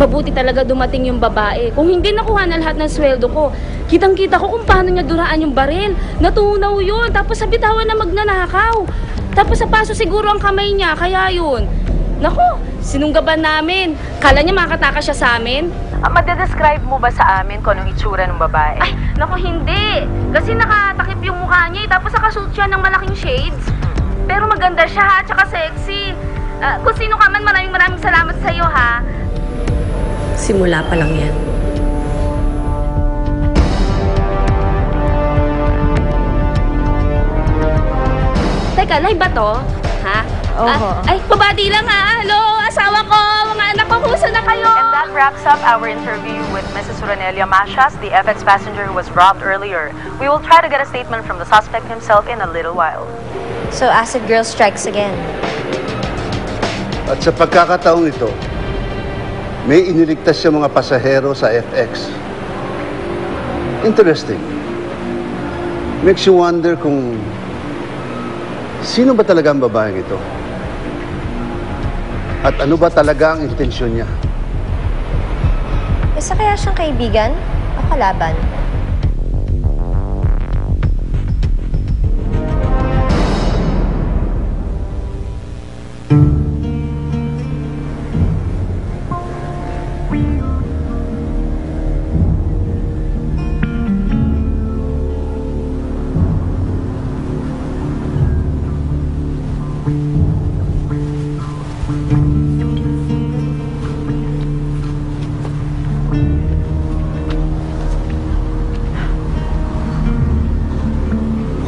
Mabuti talaga dumating yung babae. Kung hindi nakuha na lahat ng sweldo ko, kitang-kita ko kung paano niya duraan yung baril. Natunaw yun, tapos sa bitawan na magnanakaw. Tapos sa paso siguro ang kamay niya, kaya yun. Naku, sinunggaban namin. Kala niya makatakas siya sa amin. Madedescribe mo ba sa amin kung anong itsura ng babae? Ay, naku, hindi. Kasi nakatakip yung mukha niya, tapos nakasuot siya ng malaking shades. Pero maganda siya, ha, tsaka sexy. Kung sino ka man, maraming salamat sa'yo, ha. Simula pa lang yan. Teka, live ba to? Ha? Oho. Ay, babati lang, ha. Hello, asawa ko, mga anak ko, kumusta na kayo? And that wraps up our interview with Mrs. Ronelia Machas, the FX passenger who was robbed earlier. We will try to get a statement from the suspect himself in a little while. So, Acid Girl strikes again. At sa pagkakataong ito, may iniligtas siya mga pasahero sa FX. Interesting. Makes you wonder kung sino ba talaga ang babaeng ito? At ano ba talaga ang intensyon niya? Isa kaya siyang kaibigan o kalaban?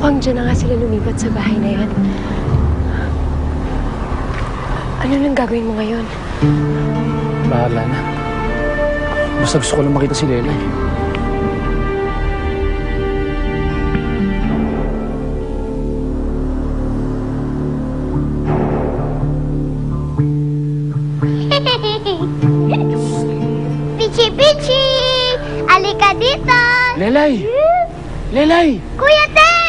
Mukhang dyan na nga sila lumipat sa bahay na yan. Ano nang gagawin mo ngayon? Bahala na. Basta gusto ko lang makita si Lela. Pichi, Pichi! Alika dito! Lelay! Lelay! Kuya Ted!